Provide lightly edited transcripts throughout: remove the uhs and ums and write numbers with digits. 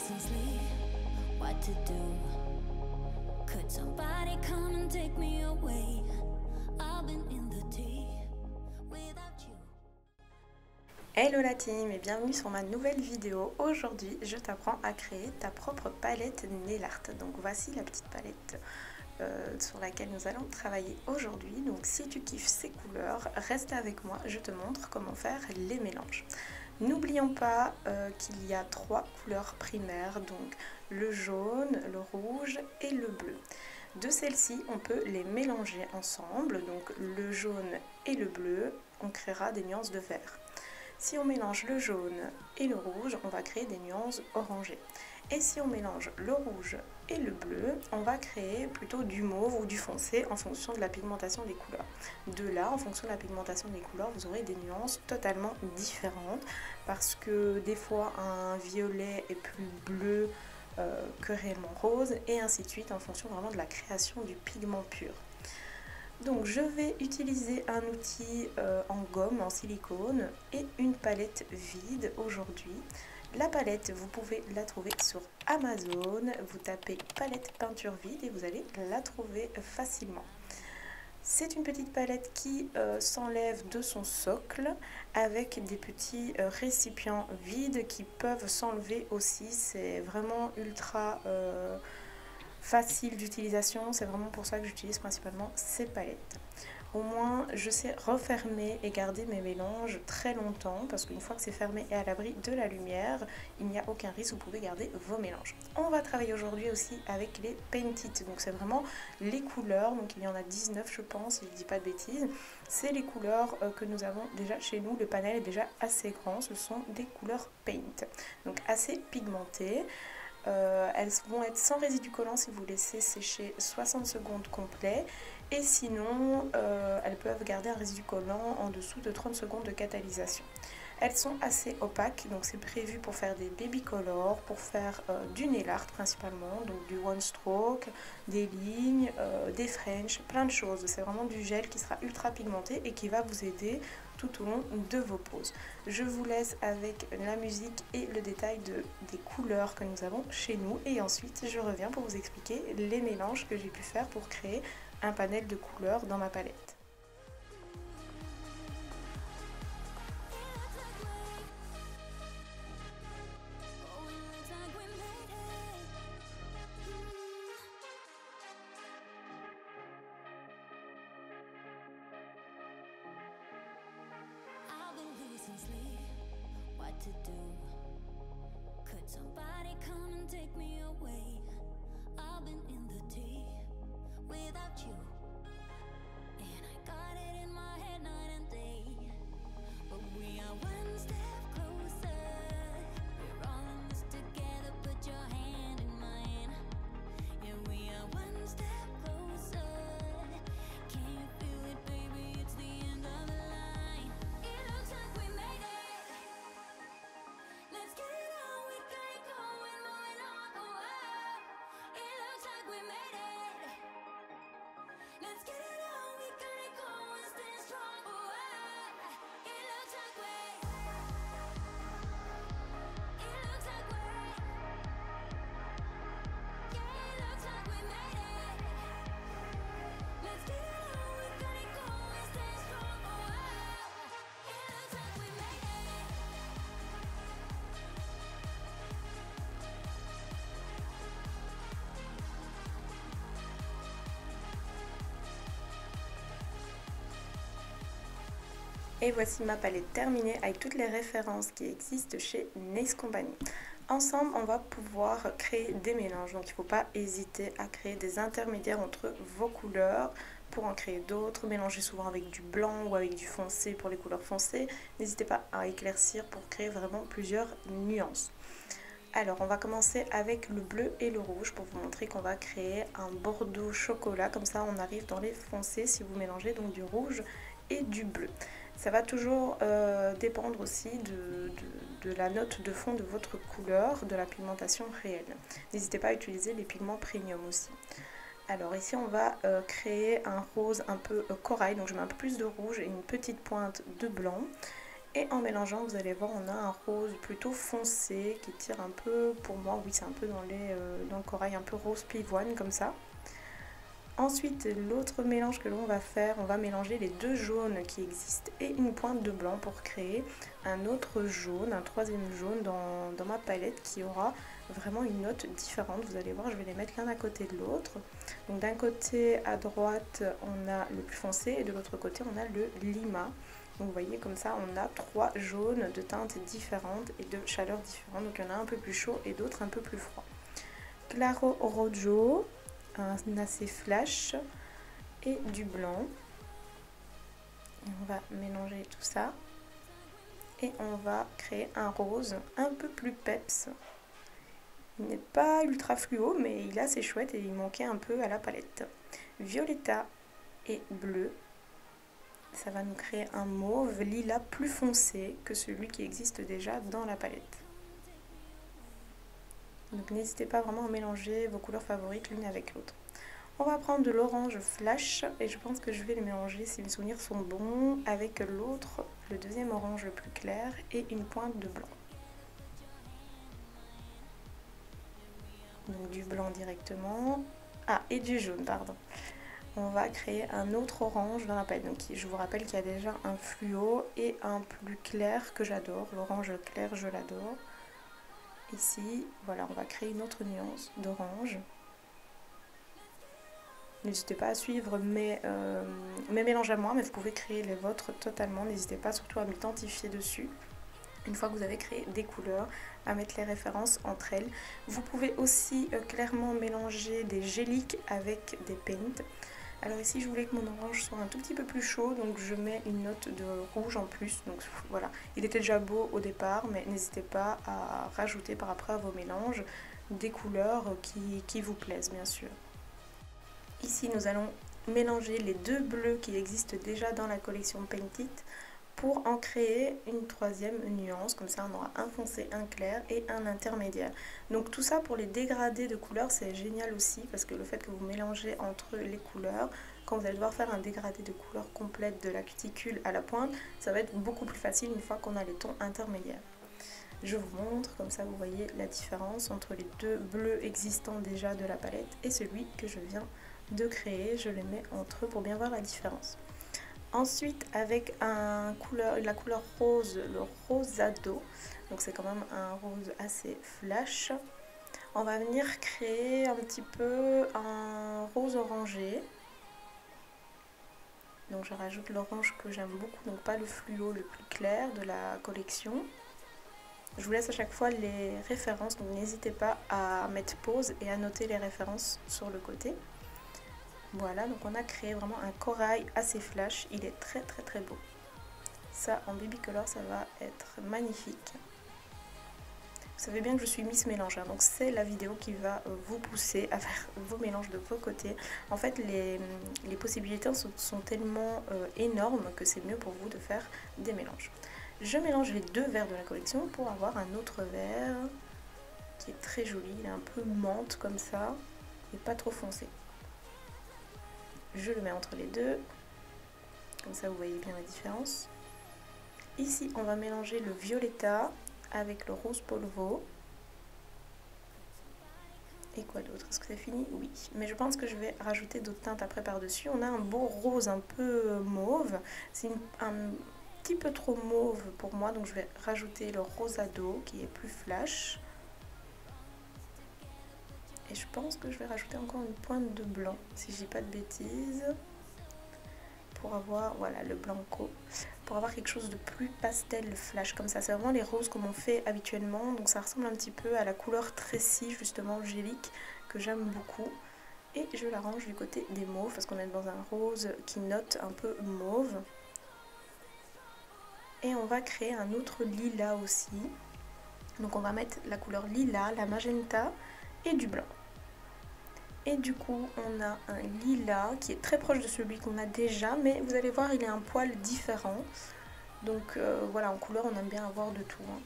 losing sleep, what to do? Could somebody come and take me away? I've been in the tea without you. Hello la team et bienvenue sur ma nouvelle vidéo. Aujourd'hui je t'apprends à créer ta propre palette nail art. Donc voici la petite palette sur laquelle nous allons travailler aujourd'hui. Donc si tu kiffes ces couleurs, reste avec moi, je te montre comment faire les mélanges. N'oublions pas qu'il y a 3 couleurs primaires, donc le jaune, le rouge et le bleu. De celles-ci, on peut les mélanger ensemble, donc le jaune et le bleu, on créera des nuances de vert. Si on mélange le jaune et le rouge, on va créer des nuances orangées. Et si on mélange le rouge et le bleu, on va créer plutôt du mauve ou du foncé en fonction de la pigmentation des couleurs. De là, en fonction de la pigmentation des couleurs, vous aurez des nuances totalement différentes parce que des fois, un violet est plus bleu que réellement rose et ainsi de suite en fonction vraiment de la création du pigment pur. Donc je vais utiliser un outil en gomme, en silicone et une palette vide aujourd'hui. La palette, vous pouvez la trouver sur Amazon. Vous tapez palette peinture vide et vous allez la trouver facilement. C'est une petite palette qui s'enlève de son socle avec des petits récipients vides qui peuvent s'enlever aussi. C'est vraiment ultra facile d'utilisation, c'est vraiment pour ça que j'utilise principalement ces palettes. Au moins je sais refermer et garder mes mélanges très longtemps parce qu'une fois que c'est fermé et à l'abri de la lumière, il n'y a aucun risque, vous pouvez garder vos mélanges. On va travailler aujourd'hui aussi avec les Painted, donc c'est vraiment les couleurs, donc il y en a 19 je pense, si je ne dis pas de bêtises. C'est les couleurs que nous avons déjà chez nous, le panel est déjà assez grand, ce sont des couleurs Paint, donc assez pigmentées. Elles vont être sans résidu collant si vous laissez sécher 60 secondes complet et sinon elles peuvent garder un résidu collant en dessous de 30 secondes de catalysation. Elles sont assez opaques, donc c'est prévu pour faire des baby color, pour faire du nail art principalement, donc du one stroke, des lignes, des French, plein de choses. C'est vraiment du gel qui sera ultra pigmenté et qui va vous aider tout au long de vos poses. Je vous laisse avec la musique et le détail des couleurs que nous avons chez nous et ensuite je reviens pour vous expliquer les mélanges que j'ai pu faire pour créer un panel de couleurs dans ma palette. Sleep, what to do? Could somebody come and take me away? I've been in the tea without you, and I got it in my head night and day. But we are one step closer. We're all in this together. Put your hand in mine. Yeah, we are one step closer. Can you feel it, baby? It's the end of the line. It looks like we made it. Let's get it on. We got it going, moving on. Oh, it looks like we made it. Let's get it on. We got it going, stay strong. Oh, it looks like we. It looks like we. Yeah, it looks like we made it. Let's get it on. We got it going, stay strong. Oh, it looks like we made it. Et voici ma palette terminée avec toutes les références qui existent chez Nails Company. Ensemble, on va pouvoir créer des mélanges. Donc, il ne faut pas hésiter à créer des intermédiaires entre vos couleurs pour en créer d'autres. Mélanger souvent avec du blanc ou avec du foncé pour les couleurs foncées. N'hésitez pas à éclaircir pour créer vraiment plusieurs nuances. Alors, on va commencer avec le bleu et le rouge pour vous montrer qu'on va créer un bordeaux chocolat. Comme ça, on arrive dans les foncés si vous mélangez donc du rouge et du bleu. Ça va toujours dépendre aussi de la note de fond de votre couleur, de la pigmentation réelle. N'hésitez pas à utiliser les pigments premium aussi. Alors ici on va créer un rose un peu corail, donc je mets un peu plus de rouge et une petite pointe de blanc. Et en mélangeant, vous allez voir, on a un rose plutôt foncé qui tire un peu, pour moi, oui, c'est un peu dans le corail, un peu rose pivoine comme ça. Ensuite, l'autre mélange que l'on va faire, on va mélanger les deux jaunes qui existent et une pointe de blanc pour créer un autre jaune, un troisième jaune dans ma palette qui aura vraiment une note différente. Vous allez voir, je vais les mettre l'un à côté de l'autre. Donc d'un côté à droite, on a le plus foncé et de l'autre côté, on a le lima. Donc vous voyez, comme ça, on a trois jaunes de teintes différentes et de chaleur différentes. Donc il y en a un peu plus chaud et d'autres un peu plus froid. Claro Rojo, un assez flash et du blanc. On va mélanger tout ça et on va créer un rose un peu plus peps. Il n'est pas ultra fluo, mais il est assez chouette et il manquait un peu à la palette. Violetta et bleu. Ça va nous créer un mauve lilas plus foncé que celui qui existe déjà dans la palette. Donc n'hésitez pas vraiment à mélanger vos couleurs favorites l'une avec l'autre. On va prendre de l'orange flash et je pense que je vais les mélanger, si mes souvenirs sont bons, avec l'autre, le deuxième orange le plus clair et une pointe de blanc. Donc du blanc directement. Ah, et du jaune, pardon. On va créer un autre orange dans la palette. Donc je vous rappelle qu'il y a déjà un fluo et un plus clair que j'adore. L'orange clair, je l'adore. Ici, voilà, on va créer une autre nuance d'orange. N'hésitez pas à suivre mes mélanges à moi, mais vous pouvez créer les vôtres totalement. N'hésitez pas surtout à m'identifier dessus. Une fois que vous avez créé des couleurs, à mettre les références entre elles. Vous pouvez aussi clairement mélanger des géliques avec des paints. Alors ici, je voulais que mon orange soit un tout petit peu plus chaud, donc je mets une note de rouge en plus. Donc voilà, il était déjà beau au départ, mais n'hésitez pas à rajouter par après à vos mélanges des couleurs qui vous plaisent, bien sûr. Ici, nous allons mélanger les deux bleus qui existent déjà dans la collection Paint It pour en créer une troisième nuance. Comme ça, on aura un foncé, un clair et un intermédiaire. Donc tout ça pour les dégradés de couleurs, c'est génial aussi parce que le fait que vous mélangez entre les couleurs, quand vous allez devoir faire un dégradé de couleur complète de la cuticule à la pointe, ça va être beaucoup plus facile une fois qu'on a les tons intermédiaires. Je vous montre, comme ça vous voyez la différence entre les deux bleus existants déjà de la palette et celui que je viens de créer. Je les mets entre eux pour bien voir la différence. Ensuite, avec la couleur rose, le rosado, donc c'est quand même un rose assez flash, on va venir créer un petit peu un rose orangé. Donc je rajoute l'orange que j'aime beaucoup, donc pas le fluo le plus clair de la collection. Je vous laisse à chaque fois les références, donc n'hésitez pas à mettre pause et à noter les références sur le côté. Voilà, donc on a créé vraiment un corail assez flash, il est très très très beau. Ça, en baby color, ça va être magnifique. Vous savez bien que je suis Miss Mélange, hein, donc c'est la vidéo qui va vous pousser à faire vos mélanges de vos côtés. En fait, les possibilités sont tellement énormes que c'est mieux pour vous de faire des mélanges. Je mélange les deux verres de la collection pour avoir un autre verre qui est très joli, il est un peu menthe comme ça, et pas trop foncé. Je le mets entre les deux, comme ça vous voyez bien la différence. Ici, on va mélanger le violetta avec le rose polvo. Et quoi d'autre? Est-ce que c'est fini? Oui. Mais je pense que je vais rajouter d'autres teintes après par-dessus. On a un beau rose un peu mauve. C'est un petit peu trop mauve pour moi, donc je vais rajouter le rosado qui est plus flash. Et je pense que je vais rajouter encore une pointe de blanc, si je dis pas de bêtises, pour avoir, voilà, le blanco, pour avoir quelque chose de plus pastel flash, comme ça. C'est vraiment les roses comme on fait habituellement, donc ça ressemble un petit peu à la couleur Tressie, justement, gélique, que j'aime beaucoup. Et je la range du côté des mauves, parce qu'on est dans un rose qui note un peu mauve. Et on va créer un autre lilas aussi. Donc on va mettre la couleur lilas, la magenta et du blanc. Et du coup, on a un lilas qui est très proche de celui qu'on a déjà, mais vous allez voir, il est un poil différent. Donc voilà, en couleur, on aime bien avoir de tout. Hein.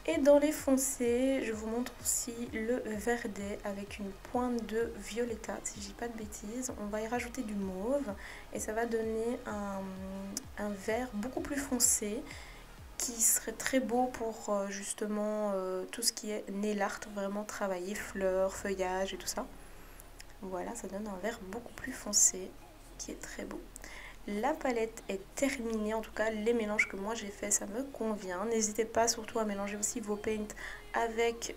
Et dans les foncés, je vous montre aussi le verdé avec une pointe de violetta, si je dis pas de bêtises. On va y rajouter du mauve et ça va donner un vert beaucoup plus foncé qui serait très beau pour justement tout ce qui est nail art, vraiment travailler fleurs, feuillage et tout ça. Voilà, ça donne un vert beaucoup plus foncé qui est très beau. La palette est terminée, en tout cas les mélanges que moi j'ai fait ça me convient. N'hésitez pas surtout à mélanger aussi vos paints avec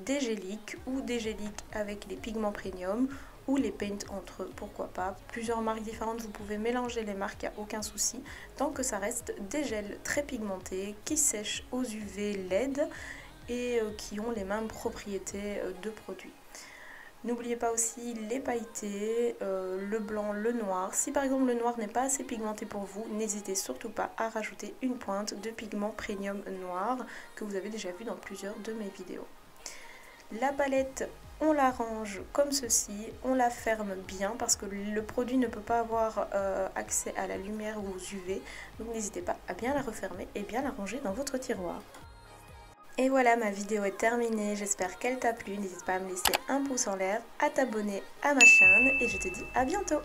des géliques ou des géliques avec les pigments premium ou les paints entre eux, pourquoi pas. Plusieurs marques différentes, vous pouvez mélanger les marques, il n'y a aucun souci. Tant que ça reste des gels très pigmentés qui sèchent aux UV LED et qui ont les mêmes propriétés de produits. N'oubliez pas aussi les pailletés, le blanc, le noir. Si par exemple le noir n'est pas assez pigmenté pour vous, n'hésitez surtout pas à rajouter une pointe de pigment premium noir que vous avez déjà vu dans plusieurs de mes vidéos. La palette, on la range comme ceci, on la ferme bien parce que le produit ne peut pas avoir accès à la lumière ou aux UV. Donc n'hésitez pas à bien la refermer et bien la ranger dans votre tiroir. Et voilà, ma vidéo est terminée, j'espère qu'elle t'a plu, n'hésite pas à me laisser un pouce en l'air, à t'abonner à ma chaîne et je te dis à bientôt.